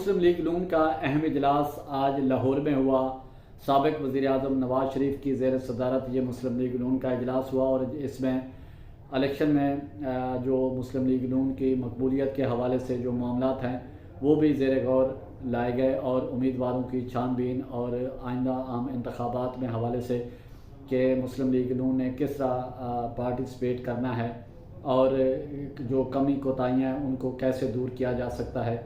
مسلم league نون کا اہم اجلاس آج لاہور میں ہوا۔ سابق وزیر اعظم نواز شریف کی زیر صدارت یہ مسلم لیگ نون کا اجلاس ہوا اور اس میں الیکشن میں جو مسلم لیگ نون کی مقبولیت کے حوالے سے جو معاملات ہیں وہ بھی زیر غور لائے گئے اور امیدواروں کی چھان بین اور آئندہ عام انتخابات میں حوالے سے کہ مسلم لیگ نون نے کس طرح پارٹیسپیٹ کرنا ہے اور جو کمی کوتاہیاں ہیں ان کو کیسے دور کیا جا سکتا ہے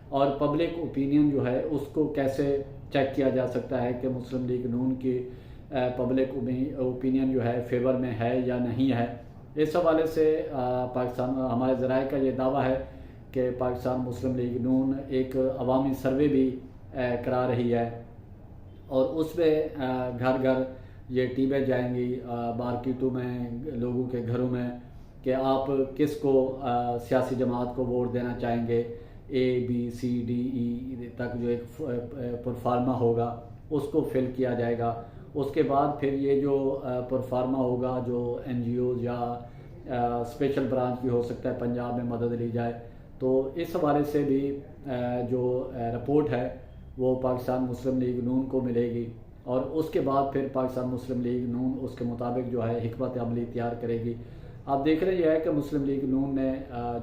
اور پبلک اوپینین جو ہے اس کو کیسے چیک کیا جا سکتا ہے کہ مسلم لیگ نون کی پبلک اوپینین جو ہے فیور میں ہے یا نہیں ہے۔ اس حوالے سے پاکستان ہمارے ذرائع کا یہ دعویٰ ہے کہ پاکستان مسلم لیگ نون ایک عوامی سروے بھی کرا رہی ہے اور اس میں گھر گھر یہ ٹیمیں جائیں گی مارکیٹوں میں، لوگوں کے گھروں میں کہ آپ کس کو سیاسی جماعت کو ووٹ دینا چاہیں گے۔ ABCDE تک جو ایک پرفارما ہوگا اس کو فل کیا جائے گا۔ اس کے بعد پھر یہ جو پرفارما ہوگا جو NGOز یا اسپیشل برانچ بھی ہو سکتا ہے پنجاب میں مدد لی جائے، تو اس حوالے سے بھی جو رپورٹ ہے وہ پاکستان مسلم لیگ نون کو ملے گی اور اس کے بعد پھر پاکستان مسلم لیگ نون اس کے مطابق جو ہے حکمت عملی تیار کرے گی۔ آپ دیکھ رہے یہ ہے کہ مسلم لیگ نون نے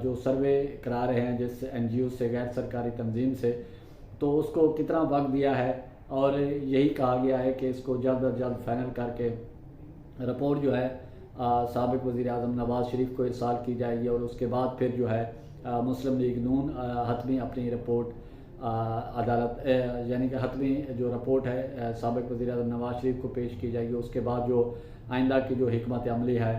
جو سروے کرا رہے ہیں جس NGO سے، غیر سرکاری تنظیم سے، تو اس کو کتنا وقت دیا ہے اور یہی کہا گیا ہے کہ اس کو جلد از جلد فائنل کر کے رپورٹ جو ہے سابق وزیر اعظم نواز شریف کو ارسال کی جائے گی اور اس کے بعد پھر جو ہے مسلم لیگ نون حتمی اپنی رپورٹ عدالت یعنی کہ حتمی جو رپورٹ ہے سابق وزیر اعظم نواز شریف کو پیش کی جائے گی۔ اس کے بعد جو آئندہ کی جو حکمت عملی ہے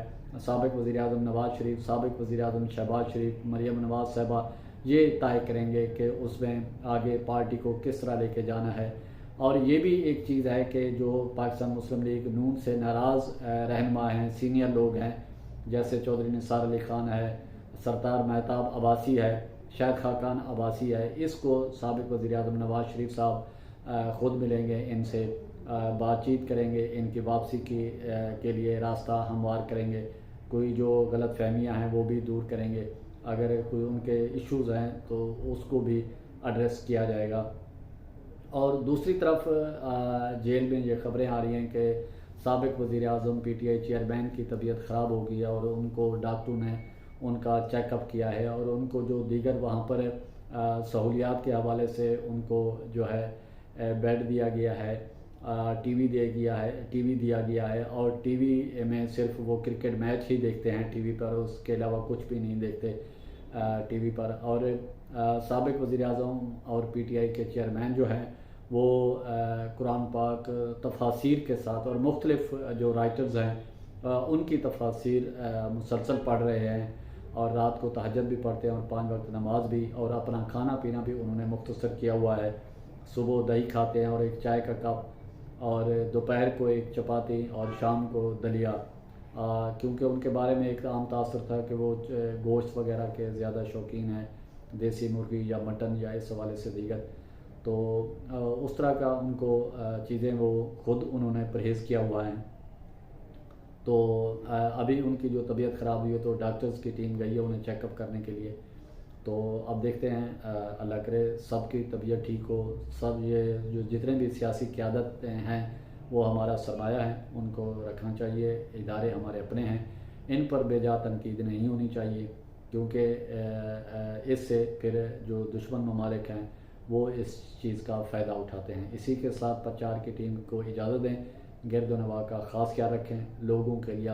سابق وزیر اعظم نواز شریف، سابق وزیر اعظم شہباز شریف، مریم نواز صاحبہ یہ طے کریں گے کہ اس میں آگے پارٹی کو کس طرح لے کے جانا ہے۔ اور یہ بھی ایک چیز ہے کہ جو پاکستان مسلم لیگ نون سے ناراض رہنما ہیں، سینئر لوگ ہیں، جیسے چودھری نثار علی خان ہے، سرتار مہتاب عباسی ہے، شاہد خاقان عباسی ہے، اس کو سابق وزیر اعظم نواز شریف صاحب خود ملیں گے، ان سے بات چیت کریں گے، ان کی واپسی کے لیے راستہ ہموار کریں گے، کوئی جو غلط فہمیاں ہیں وہ بھی دور کریں گے، اگر کوئی ان کے ایشوز ہیں تو اس کو بھی ایڈریس کیا جائے گا۔ اور دوسری طرف جیل میں یہ خبریں آ رہی ہیں کہ سابق وزیر اعظم PTI چیئرمین کی طبیعت خراب ہو گئی ہے اور ان کو ڈاکٹروں نے ان کا چیک اپ کیا ہے اور ان کو جو دیگر وہاں پر سہولیات کے حوالے سے ان کو جو ہے بیڈ دیا گیا ہے، ٹی وی دیا گیا ہے اور ٹی وی میں صرف وہ کرکٹ میچ ہی دیکھتے ہیں ٹی وی پر، اس کے علاوہ کچھ بھی نہیں دیکھتے ٹی وی پر۔ اور سابق وزیر اعظم اور PTI کے چیئرمین جو ہیں وہ قرآن پاک تفاسیر کے ساتھ اور مختلف جو رائٹرز ہیں ان کی تفاسیر مسلسل پڑھ رہے ہیں اور رات کو تہجد بھی پڑھتے ہیں اور 5 وقت نماز بھی، اور اپنا کھانا پینا بھی انہوں نے مختصر کیا ہوا ہے۔ صبح دہی کھاتے ہیں اور ایک چائے کا کپ، اور دوپہر کو ایک چپاتی اور شام کو دلیا، کیونکہ ان کے بارے میں ایک عام تاثر تھا کہ وہ گوشت وغیرہ کے زیادہ شوقین ہیں، دیسی مرغی یا مٹن یا اس حوالے سے دیگر، تو اس طرح کا ان کو چیزیں وہ خود انہوں نے پرہیز کیا ہوا ہے۔ تو ابھی ان کی جو طبیعت خراب ہوئی ہے تو ڈاکٹرز کی ٹیم گئی ہے انہیں چیک اپ کرنے کے لیے، تو اب دیکھتے ہیں اللہ کرے سب کی طبیعت ٹھیک ہو۔ سب یہ جو جتنے بھی سیاسی قیادت ہیں وہ ہمارا سرمایہ ہیں، ان کو رکھنا چاہیے، ادارے ہمارے اپنے ہیں، ان پر بے جا تنقید نہیں ہونی چاہیے، کیونکہ اس سے پھر جو دشمن ممالک ہیں وہ اس چیز کا فائدہ اٹھاتے ہیں۔ اسی کے ساتھ پرچار کی ٹیم کو اجازت دیں، گرد و نواح کا خاص خیال رکھیں، لوگوں کے لیے